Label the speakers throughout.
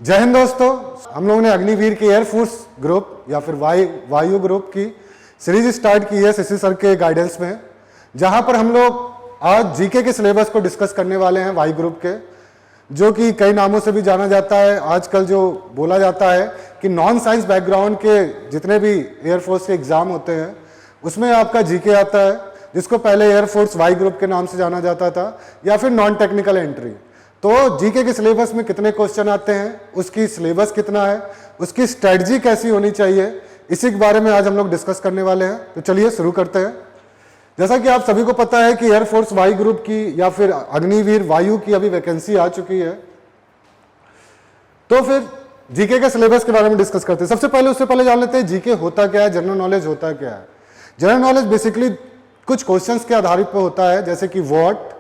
Speaker 1: जय हिंद दोस्तों, हम लोगों ने अग्निवीर की एयरफोर्स ग्रुप या फिर वायु ग्रुप की सीरीज स्टार्ट की है शशि सर के गाइडेंस में, जहां पर हम लोग आज जीके के सिलेबस को डिस्कस करने वाले हैं वायु ग्रुप के, जो कि कई नामों से भी जाना जाता है। आजकल जो बोला जाता है कि नॉन साइंस बैकग्राउंड के जितने भी एयरफोर्स के एग्जाम होते हैं उसमें आपका जीके आता है, जिसको पहले एयरफोर्स वायु ग्रुप के नाम से जाना जाता था, या फिर नॉन टेक्निकल एंट्री। तो जीके के सिलेबस में कितने क्वेश्चन आते हैं, उसकी सिलेबस कितना है, उसकी स्ट्रेटजी कैसी होनी चाहिए, इसी के बारे में आज हम लोग डिस्कस करने वाले हैं। तो चलिए शुरू करते हैं। जैसा कि आप सभी को पता है कि एयरफोर्स वायु ग्रुप की या फिर अग्निवीर वायु की अभी वैकेंसी आ चुकी है, तो फिर जीके के सिलेबस के बारे में डिस्कस करते हैं। सबसे पहले उससे पहले जान लेते हैं जीके होता क्या है, जनरल नॉलेज होता क्या है। जनरल नॉलेज बेसिकली कुछ क्वेश्चंस के आधारित पर होता है, जैसे कि what,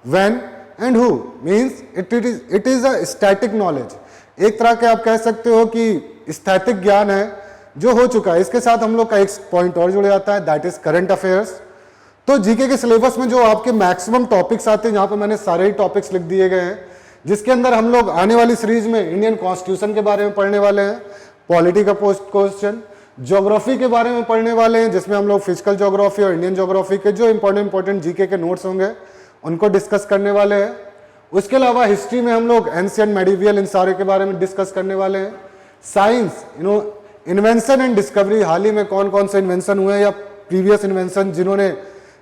Speaker 1: when and who, means it is a static knowledge. एक तरह के आप कह सकते हो कि स्थैतिक ज्ञान है जो हो चुका है। इसके साथ हम लोग का एक पॉइंट और जुड़ जाता है, दैट इज करंट अफेयर्स। तो जीके के सिलेबस में जो आपके मैक्सिमम टॉपिक्स आते हैं, यहाँ पर मैंने सारे ही टॉपिक्स लिख दिए गए हैं, जिसके अंदर हम लोग आने वाली सीरीज में इंडियन कॉन्स्टिट्यूशन के बारे में पढ़ने वाले हैं, पॉलिटी का पोस्ट क्वेश्चन, ज्योग्राफी के बारे में पढ़ने वाले हैं, जिसमें हम लोग फिजिकल ज्योग्राफी और इंडियन ज्योग्राफी के जो इंपॉर्टेंट जीके के नोट्स होंगे उनको डिस्कस करने वाले हैं। उसके अलावा हिस्ट्री में हम लोग एंशिएंट, मेडिवियल, इन सारे के बारे में डिस्कस करने वाले हैं। साइंस, इन्वेंशन एंड डिस्कवरी, हाल ही में कौन कौन से इन्वेंशन हुए या प्रीवियस इन्वेंशन जिन्होंने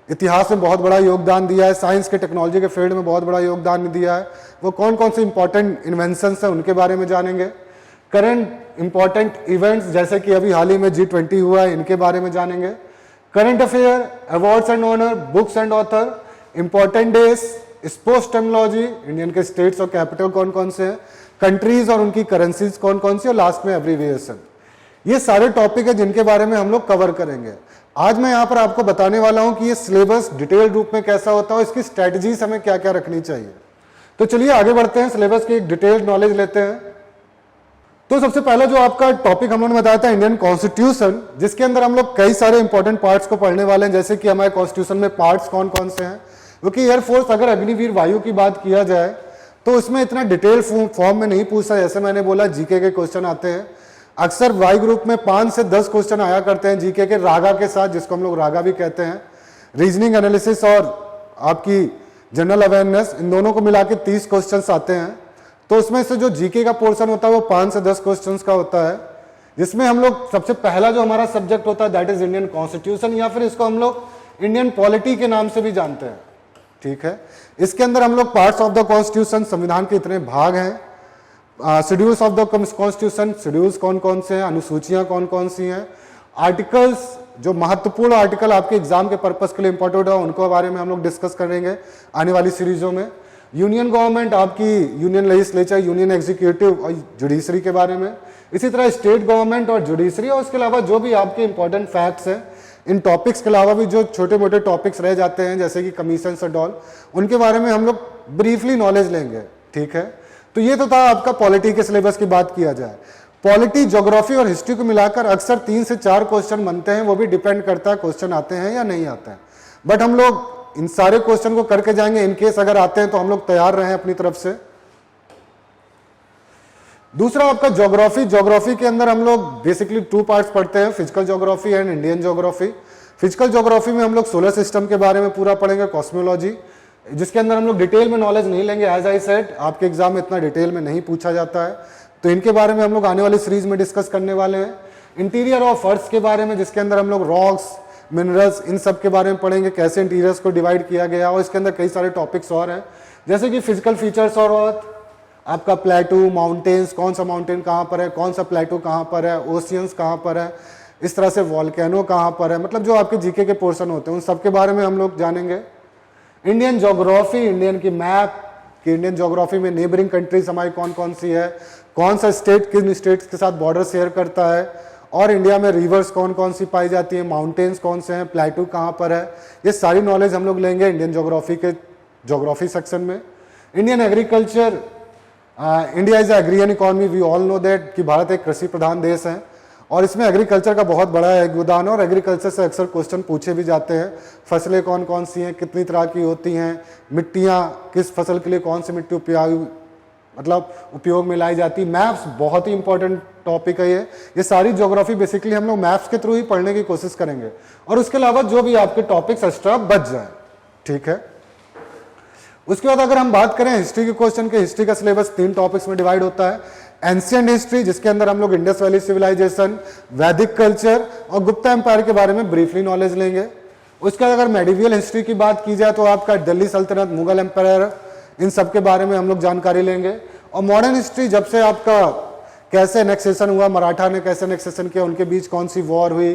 Speaker 1: इतिहास में बहुत बड़ा योगदान दिया है, साइंस के टेक्नोलॉजी के फील्ड में बहुत बड़ा योगदान दिया है, वो कौन कौन से इंपॉर्टेंट इन्वेंशन है उनके बारे में जानेंगे। करंट इंपॉर्टेंट इवेंट्स जैसे कि अभी हाल ही में G20 हुआ है, इनके बारे में जानेंगे। Current affair, awards and honour, books and author, important days, sports technology, Indian के स्टेट्स और कैपिटल कौन कौन से हैं, कंट्रीज और उनकी करेंसीज कौन कौन सी, और लास्ट में एब्रीविएशन। ये सारे टॉपिक है जिनके बारे में हम लोग कवर करेंगे। आज मैं यहाँ पर आपको बताने वाला हूं कि ये सिलेबस डिटेल रूप में कैसा होता है और इसकी स्ट्रेटजीज हमें क्या क्या रखनी चाहिए। तो चलिए आगे बढ़ते हैं, सिलेबस की एक डिटेल्ड नॉलेज लेते हैं। तो सबसे पहला जो आपका टॉपिक हम लोगों ने बताया था इंडियन कॉन्स्टिट्यूशन, जिसके अंदर हम लोग कई सारे इंपॉर्टेंट पार्ट्स को पढ़ने वाले हैं, जैसे कि हमारे कॉन्स्टिट्यूशन में पार्ट्स कौन कौन से हैं। क्योंकि एयरफोर्स अगर अग्निवीर वायु की बात किया जाए तो उसमें इतना डिटेल फॉर्म में नहीं पूछता, जैसे मैंने बोला जीके के क्वेश्चन आते हैं। अक्सर वायु ग्रुप में 5 से 10 क्वेश्चन आया करते हैं जीके के रागा के साथ, जिसको हम लोग रागा भी कहते हैं। रीजनिंग, एनालिसिस और आपकी जनरल अवेयरनेस, इन दोनों को मिला के 30 क्वेश्चन आते हैं। तो उसमें से जो जीके का पोर्शन होता है वो 5 से 10 क्वेश्चन का होता है, जिसमें हम लोग सबसे पहला जो हमारा सब्जेक्ट होता है दैट इज इंडियन कॉन्स्टिट्यूशन, या फिर इसको हम लोग इंडियन पॉलिटी के नाम से भी जानते हैं। ठीक है, इसके अंदर हम लोग पार्ट्स ऑफ द कॉन्स्टिट्यूशन, संविधान के इतने भाग हैं, schedules of the constitution, schedules कौन कौन से हैं, अनुसूचियां कौन कौन सी हैं, आर्टिकल्स, जो महत्वपूर्ण आर्टिकल आपके एग्जाम के पर्पस के लिए इंपॉर्टेंट है उनको बारे में हम लोग डिस्कस करेंगे आने वाली सीरीजों में। यूनियन गवर्नमेंट, आपकी यूनियन लेजिस्लेचर, यूनियन एग्जीक्यूटिव और जुडिशरी के बारे में, इसी तरह स्टेट गवर्नमेंट और जुडिशरी, और उसके अलावा जो भी आपके इंपॉर्टेंट फैक्ट्स हैं, इन टॉपिक्स के अलावा भी जो छोटे मोटे टॉपिक्स रह जाते हैं जैसे कि कमीशन एंड ऑल, उनके बारे में हम लोग ब्रीफली नॉलेज लेंगे। ठीक है, तो ये तो था आपका पॉलिटी के सिलेबस की बात किया जाए। पॉलिटी, ज्योग्राफी और हिस्ट्री को मिलाकर अक्सर 3 से 4 क्वेश्चन बनते हैं, वो भी डिपेंड करता है क्वेश्चन आते हैं या नहीं आते हैं। बट हम लोग इन सारे क्वेश्चन को करके जाएंगे, इनकेस अगर आते हैं तो हम लोग तैयार रहे अपनी तरफ से। दूसरा आपका ज्योग्राफी। ज्योग्राफी के अंदर हम लोग बेसिकली 2 पार्ट्स पढ़ते हैं, physical geography and Indian geography. Physical geography में हम लोग सोलर सिस्टम के बारे में पूरा पढ़ेंगे, कॉस्मोलॉजी, जिसके अंदर हम लोग डिटेल में नॉलेज नहीं लेंगे। एज आई सेड, आपके एग्जाम में इतना डिटेल में नहीं पूछा जाता है, तो इनके बारे में हम लोग आने वाली सीरीज में डिस्कस करने वाले हैं। इंटीरियर ऑफ अर्थ के बारे में, जिसके अंदर हम लोग रॉक्स, मिनरल्स, इन सब के बारे में पढ़ेंगे, कैसे इंटीरियर्स को डिवाइड किया गया, और इसके अंदर कई सारे टॉपिक्स और हैं, जैसे कि फिजिकल फीचर्स और अर्थ, आपका प्लेटू, माउंटेन्स, कौन सा माउंटेन कहाँ पर है, कौन सा प्लेटू कहाँ पर है, ओशियंस कहाँ पर है, इस तरह से वॉल्केनो कहाँ पर है, मतलब जो आपके जीके के पोर्शन होते हैं उन सब के बारे में हम लोग जानेंगे। इंडियन ज्योग्राफी, इंडियन की मैप कि इंडियन ज्योग्राफी में नेबरिंग कंट्रीज हमारी कौन कौन सी है, कौन सा स्टेट किन स्टेट्स के साथ बॉर्डर शेयर करता है, और इंडिया में रिवर्स कौन कौन सी पाई जाती है, माउंटेन्स कौन से हैं, प्लेटू कहाँ पर है, ये सारी नॉलेज हम लोग लेंगे इंडियन ज्योग्राफी के ज्योग्राफी सेक्शन में। Indian agriculture, India is agrarian economy, we all know that कि भारत एक कृषि प्रधान देश है और इसमें एग्रीकल्चर का बहुत बड़ा योगदान है, और एग्रीकल्चर से अक्सर क्वेश्चन पूछे भी जाते हैं। फसलें कौन कौन सी हैं, कितनी तरह की होती हैं, मिट्टियाँ, किस फसल के लिए कौन सी मिट्टी मतलब उपयोग में लाई जाती। मैप्स बहुत ही इंपॉर्टेंट टॉपिक है ये सारी ज्योग्राफी बेसिकली हम लोग मैप्स के थ्रू ही पढ़ने की कोशिश करेंगे, और उसके अलावा जो भी आपके टॉपिक्स एक्स्ट्रा बच जाए, ठीक है। उसके बाद अगर हम बात करें हिस्ट्री के क्वेश्चन के, हिस्ट्री का सिलेबस 3 टॉपिक्स में डिवाइड होता है। एंशिएंट हिस्ट्री, जिसके अंदर हम लोग इंडस वैली सिविलाइजेशन, वैदिक कल्चर और गुप्ता एम्पायर के बारे में ब्रीफली नॉलेज लेंगे। उसके बाद अगर मेडिवियल हिस्ट्री की बात की जाए तो आपका दिल्ली सल्तनत, मुगल एम्पायर, इन सब के बारे में हम लोग जानकारी लेंगे। और मॉडर्न हिस्ट्री, जब से आपका कैसे एनेक्सेशन हुआ, मराठा ने कैसे एनेक्सेशन किया, उनके बीच कौन सी वॉर हुई,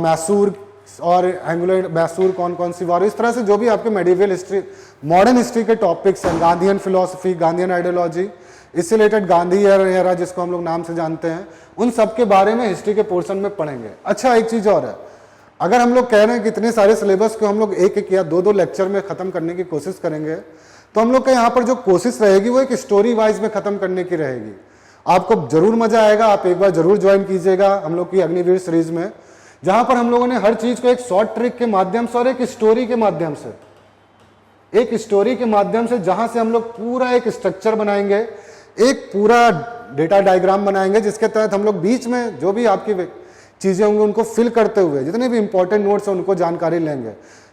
Speaker 1: मैसूर और एंग्लो मैसूर कौन कौन सी वॉर, इस तरह से जो भी आपके मेडिवियल हिस्ट्री, मॉडर्न हिस्ट्री के टॉपिक्स हैं, गांधीयन फिलोसफी, गांधीयन आइडियोलॉजी, इससे रिलेटेड गांधी एरा जिसको हम लोग नाम से जानते हैं, उन सब के बारे में हिस्ट्री के पोर्शन में पढ़ेंगे। अच्छा, एक चीज और है, अगर हम लोग कह रहे हैं कि इतने सारे सिलेबस को हम लोग एक एक या 2-2 लेक्चर में खत्म करने की कोशिश करेंगे, तो हम लोग का यहाँ पर जो कोशिश रहेगी वो एक स्टोरी वाइज में खत्म करने की रहेगी। आपको जरूर मजा आएगा, आप एक बार जरूर ज्वाइन कीजिएगा हम लोग की अग्निवीर सीरीज में, जहां पर हम लोगों ने हर चीज को एक शॉर्ट ट्रिक के माध्यम से और एक स्टोरी के माध्यम से, जहां से हम लोग पूरा एक स्ट्रक्चर बनाएंगे, एक पूरा डेटा डायग्राम बनाएंगे, जिसके तहत हम लोग बीच में जो भी आपकी चीजें होंगी उनको फिल करते हुए जितने भी इंपॉर्टेंट नोट्स हैं उनको जानकारी लेंगे।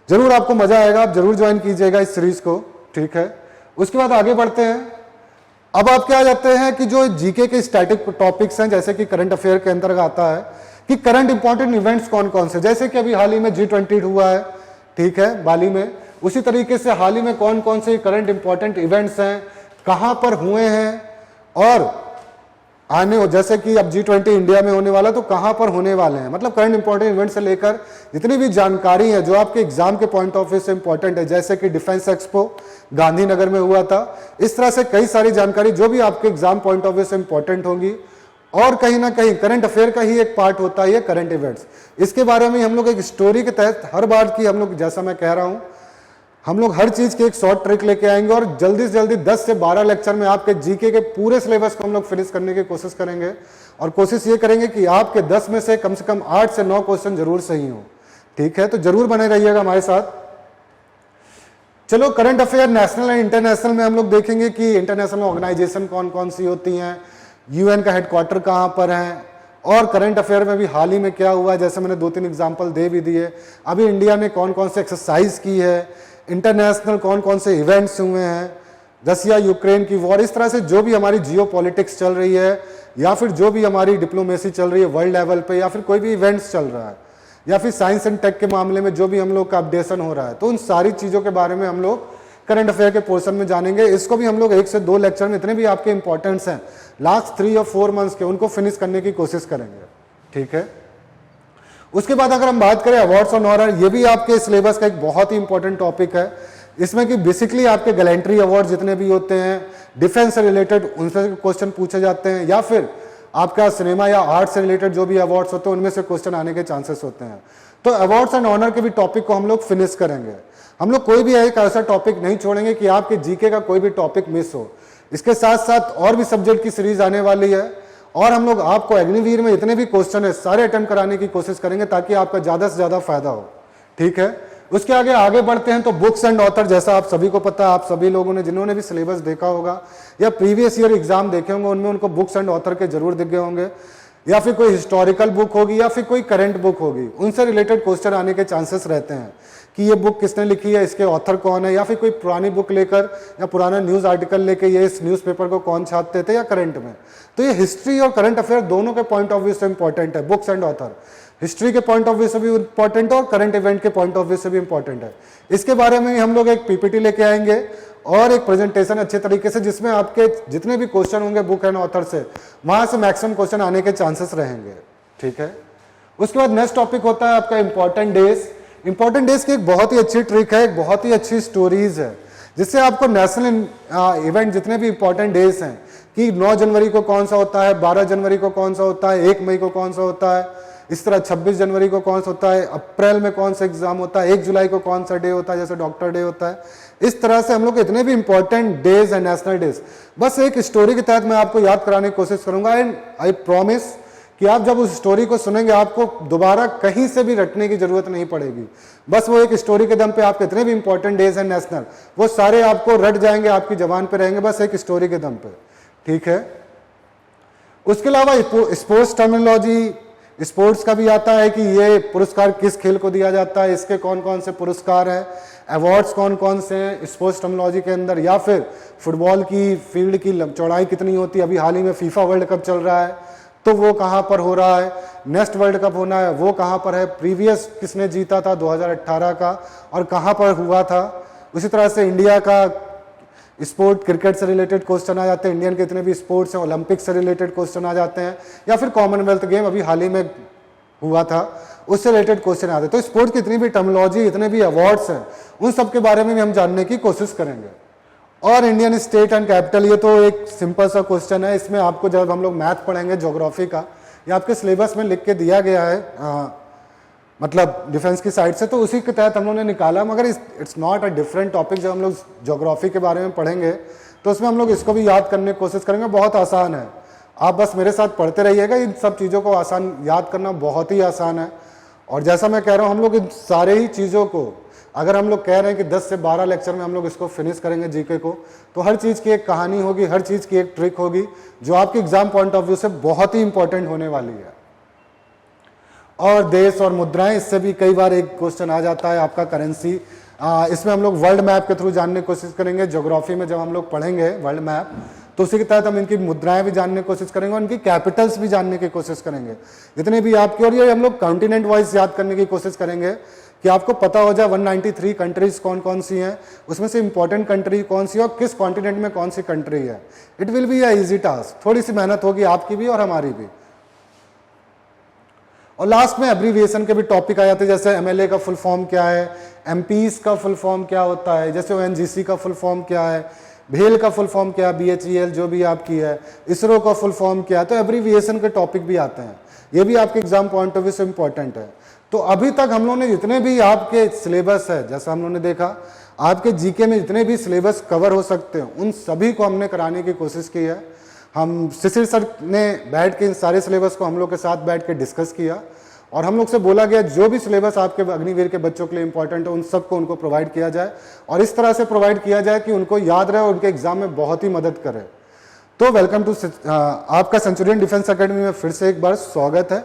Speaker 1: जरूर आपको मजा आएगा, आप जरूर ज्वाइन कीजिएगा इस सीरीज को, ठीक है। उसके बाद आगे बढ़ते हैं। अब आप क्या जाते हैं कि जो जीके के स्टैटिक टॉपिक्स हैं, जैसे कि करंट अफेयर के अंतर्गत आता है कि करंट इंपॉर्टेंट इवेंट्स कौन कौन से, जैसे कि अभी हाल ही में G20 हुआ है, ठीक है, बाली में, उसी तरीके से हाल ही में कौन कौन से करंट इंपॉर्टेंट इवेंट्स हैं, कहां पर हुए हैं, और आने, जैसे कि अब G20 इंडिया में होने वाला तो कहां पर होने वाले हैं, मतलब करंट इंपॉर्टेंट इवेंट से लेकर जितनी भी जानकारी है जो आपके एग्जाम के पॉइंट ऑफ व्यू से इंपॉर्टेंट है, जैसे कि डिफेंस एक्सपो गांधीनगर में हुआ था, इस तरह से कई सारी जानकारी जो भी आपके एग्जाम पॉइंट ऑफ व्यू से इंपॉर्टेंट होंगी। और कहीं ना कहीं करंट अफेयर का ही एक पार्ट होता है ये करंट इवेंट्स, इसके बारे में हम लोग एक स्टोरी के तहत हर बार की हम लोग, जैसा मैं कह रहा हूं, हम लोग हर चीज की एक शॉर्ट ट्रिक लेके आएंगे और जल्दी से जल्दी 10 से 12 लेक्चर में आपके जीके के पूरे सिलेबस को हम लोग फिनिश करने की कोशिश करेंगे, और कोशिश ये करेंगे कि आपके 10 में से कम 8 से 9 क्वेश्चन जरूर सही हो, ठीक है। तो जरूर बने रहिएगा हमारे साथ। चलो, current affair national and international में हम लोग देखेंगे कि इंटरनेशनल ऑर्गेनाइजेशन कौन कौन सी होती हैं, यूएन का हेडक्वार्टर कहां पर है, और करंट अफेयर में भी हाल ही में क्या हुआ, जैसे मैंने 2-3 एग्जाम्पल दे भी दिए। अभी इंडिया ने कौन कौन से एक्सरसाइज की है, इंटरनेशनल कौन कौन से इवेंट्स हुए हैं, रसिया यूक्रेन की वॉर, इस तरह से जो भी हमारी जियो पॉलिटिक्स चल रही है, या फिर जो भी हमारी डिप्लोमेसी चल रही है वर्ल्ड लेवल पे, या फिर कोई भी इवेंट्स चल रहा है, या फिर साइंस एंड टेक के मामले में जो भी हम लोग का अपडेशन हो रहा है, तो उन सारी चीज़ों के बारे में हम लोग करंट अफेयर के पोर्शन में जानेंगे। इसको भी हम लोग 1 से 2 लेक्चर में इतने भी आपके इंपॉर्टेंट्स हैं लास्ट 3 और 4 मंथ्स के, उनको फिनिश करने की कोशिश करेंगे, ठीक है। उसके बाद अगर हम बात करें अवार्ड्स और ऑनर, ये भी आपके सिलेबस का एक बहुत ही इंपॉर्टेंट टॉपिक है, इसमें कि बेसिकली आपके गैलेंट्री अवार्ड जितने भी होते हैं, डिफेंस से रिलेटेड उनसे क्वेश्चन पूछे जाते हैं, या फिर आपका सिनेमा या आर्ट से रिलेटेड जो भी अवार्ड्स होते हैं उनमें से क्वेश्चन आने के चांसेस होते हैं। तो अवार्ड्स एंड ऑनर के भी टॉपिक को हम लोग फिनिश करेंगे। हम लोग कोई भी एक ऐसा टॉपिक नहीं छोड़ेंगे कि आपके जीके का कोई भी टॉपिक मिस हो। इसके साथ साथ और भी सब्जेक्ट की सीरीज आने वाली है, और हम लोग आपको अग्निवीर में इतने भी क्वेश्चन है सारे अटेम्प्ट कराने की कोशिश करेंगे ताकि आपका ज्यादा से ज्यादा फायदा हो, ठीक है। उसके आगे बढ़ते हैं तो बुक्स एंड ऑथर, जैसा आप सभी को पता है, आप सभी लोगों ने जिन्होंने भी सिलेबस देखा होगा या प्रीवियस ईयर एग्जाम देखे होंगे उनमें उनको बुक्स एंड ऑथर के जरूर दिख गए होंगे, या फिर कोई हिस्टोरिकल बुक होगी या फिर कोई करंट बुक होगी, उनसे रिलेटेड क्वेश्चन आने के चांसेस रहते हैं कि ये बुक किसने लिखी है, इसके ऑथर कौन है, या फिर कोई पुरानी बुक लेकर या पुराना न्यूज आर्टिकल लेकर ये इस न्यूज़पेपर को कौन छापते थे या करंट में। तो ये हिस्ट्री और करंट अफेयर दोनों के पॉइंट ऑफ व्यू से इंपॉर्टेंट है, बुक्स एंड ऑथर हिस्ट्री के पॉइंट ऑफ व्यू से भी इंपॉर्टेंट है और करंट इवेंट के पॉइंट ऑफ व्यू से भी इंपॉर्टेंट है। इसके बारे में हम लोग एक पीपीटी लेके आएंगे और एक प्रेजेंटेशन अच्छे तरीके से, जिसमें आपके जितने भी क्वेश्चन होंगे बुक एंड ऑथर से, वहां से मैक्सिमम क्वेश्चन आने के चांसेस रहेंगे, ठीक है। उसके बाद नेक्स्ट टॉपिक होता है आपका इंपॉर्टेंट डेज। इंपॉर्टेंट डेज की एक बहुत ही अच्छी ट्रिक है, एक बहुत ही अच्छी स्टोरीज है, जिससे आपको नेशनल इवेंट जितने भी इंपॉर्टेंट डेज हैं कि 9 जनवरी को कौन सा होता है, 12 जनवरी को कौन सा होता है, 1 मई को कौन सा होता है, इस तरह 26 जनवरी को कौन सा होता है, अप्रैल में कौन सा एग्जाम होता है, 1 जुलाई को कौन सा डे होता है, जैसे डॉक्टर डे होता है। इस तरह से हम लोग इतने भी इंपॉर्टेंट डेज हैं नेशनल डेज, बस एक स्टोरी के तहत मैं आपको याद कराने की कोशिश करूंगा। एंड आई प्रॉमिस कि आप जब उस स्टोरी को सुनेंगे आपको दोबारा कहीं से भी रटने की जरूरत नहीं पड़ेगी। बस वो एक स्टोरी के दम पे आप कितने भी इंपॉर्टेंट डेज हैं नेशनल, वो सारे आपको रट जाएंगे, आपकी जबान पे रहेंगे, बस एक स्टोरी के दम पे। ठीक है, उसके अलावा स्पोर्ट्स टर्मिनोलॉजी, स्पोर्ट्स का भी आता है कि ये पुरस्कार किस खेल को दिया जाता है, इसके कौन कौन से पुरस्कार हैं, अवार्ड्स कौन कौन से हैं स्पोर्ट्स टर्मिनोलॉजी के अंदर, या फिर फुटबॉल की फील्ड की चौड़ाई कितनी होती है। अभी हाल ही में फीफा वर्ल्ड कप चल रहा है तो वो कहाँ पर हो रहा है, नेक्स्ट वर्ल्ड कप होना है वो कहाँ पर है, प्रीवियस किसने जीता था 2018 का और कहाँ पर हुआ था। उसी तरह से इंडिया का स्पोर्ट, क्रिकेट से रिलेटेड क्वेश्चन आ जाते हैं, इंडियन के इतने भी स्पोर्ट्स हैं, ओलंपिक से रिलेटेड क्वेश्चन आ जाते हैं, या फिर कॉमनवेल्थ गेम अभी हाल ही में हुआ था उससे रिलेटेड क्वेश्चन आते हैं। तो स्पोर्ट्स की इतनी भी टर्मिनोलॉजी, इतने भी अवार्ड्स हैं, उन सब के बारे में भी हम जानने की कोशिश करेंगे। और इंडियन स्टेट एंड कैपिटल, ये तो एक सिंपल सा क्वेश्चन है, इसमें आपको जब हम लोग मैथ पढ़ेंगे ज्योग्राफी का, ये आपके सिलेबस में लिख के दिया गया है मतलब डिफेंस की साइड से, तो उसी के तहत हम लोगों ने निकाला। मगर it's not a different topic. जब हम लोग ज्योग्राफी के बारे में पढ़ेंगे तो उसमें हम लोग इसको भी याद करने की कोशिश करेंगे, बहुत आसान है। आप बस मेरे साथ पढ़ते रहिएगा, इन सब चीज़ों को आसान याद करना बहुत ही आसान है। और जैसा मैं कह रहा हूँ, हम लोग इन सारे ही चीज़ों को, अगर हम लोग कह रहे हैं कि 10 से 12 लेक्चर में हम लोग इसको फिनिश करेंगे जीके को, तो हर चीज़ की एक कहानी होगी, हर चीज़ की एक ट्रिक होगी जो आपके एग्जाम पॉइंट ऑफ व्यू से बहुत ही इंपॉर्टेंट होने वाली है। और देश और मुद्राएं, इससे भी कई बार एक क्वेश्चन आ जाता है आपका करेंसी, इसमें हम लोग वर्ल्ड मैप के थ्रू जानने की कोशिश करेंगे। ज्योग्राफी में जब हम लोग पढ़ेंगे वर्ल्ड मैप तो उसी के तहत हम इनकी मुद्राएं भी जानने की कोशिश करेंगे और इनकी कैपिटल्स भी जानने की कोशिश करेंगे, जितने भी आपकी। और ये हम लोग कॉन्टिनेंट वाइज याद करने की कोशिश करेंगे कि आपको पता हो जाए 193 कंट्रीज कौन कौन सी हैं, उसमें से इंपॉर्टेंट कंट्री कौन सी है और किस कॉन्टिनेंट में कौन सी कंट्री है। It will be a easy task, थोड़ी सी मेहनत होगी आपकी भी और हमारी भी। और लास्ट में एब्रीविएशन के भी टॉपिक आ जाते हैं, जैसे एमएलए का फुल फॉर्म क्या है, एमपीज का फुल फॉर्म क्या होता है, जैसे ओएनजीसी का फुल फॉर्म क्या है, भेल का फुल फॉर्म क्या है, बीएचईएल जो भी आपकी है, इसरो का फुल फॉर्म क्या है। तो एब्रीविएशन के टॉपिक भी आते हैं, ये भी आपके एग्जाम पॉइंट ऑफ व्यू से इंपॉर्टेंट है। तो अभी तक हम लोगों ने जितने भी आपके सिलेबस है, जैसा हम लोगों ने देखा आपके जीके में जितने भी सिलेबस कवर हो सकते हैं उन सभी को हमने कराने की कोशिश की है। हम शिशिर सर ने बैठ के इन सारे सिलेबस को हम लोग के साथ बैठ के डिस्कस किया और हम लोग से बोला गया जो भी सिलेबस आपके अग्निवीर के बच्चों के लिए इंपॉर्टेंट है उन सबको उनको प्रोवाइड किया जाए और इस तरह से प्रोवाइड किया जाए कि उनको याद रहे और उनके एग्जाम में बहुत ही मदद करे। तो वेलकम टू आपका सेंचुरियन डिफेंस एकेडमी में फिर से एक बार स्वागत है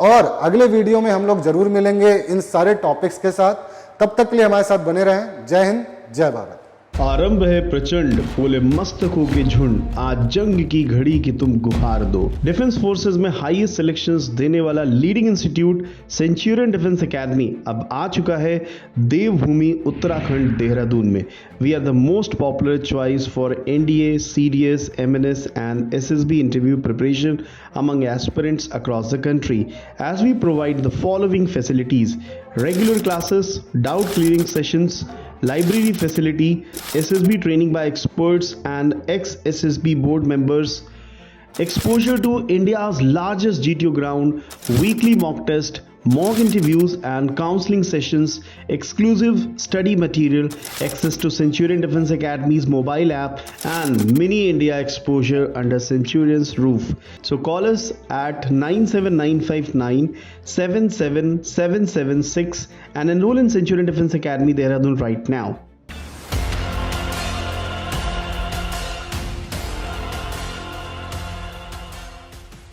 Speaker 1: और अगले वीडियो में हम लोग जरूर मिलेंगे इन सारे टॉपिक्स के साथ। तब तक के लिए हमारे साथ बने रहें। जय हिंद, जय भारत।
Speaker 2: आरंभ है प्रचंड, फूले मस्तकों के झुंड, आज जंग की घड़ी की तुम गुहार दो। डिफेंस फोर्सेस में हाईएस्ट सिलेक्शंस देने वाला leading institute Centurion defence academy अब आ चुका है देवभूमि उत्तराखंड देहरादून में। We are the most popular choice for NDA, CDS, MNS and SSB interview preparation among aspirants across the country, as we provide the following facilities: regular classes, doubt clearing sessions, library facility, SSB training by experts and ex-SSB board members, exposure to India's largest GTO ground, weekly mock test, mock interviews and counseling sessions, exclusive study material, access to Centurion Defense Academy's mobile app and mini India exposure under Centurion's roof. So call us at 97959 77776 and enroll in Centurion Defense Academy Dehradun right now.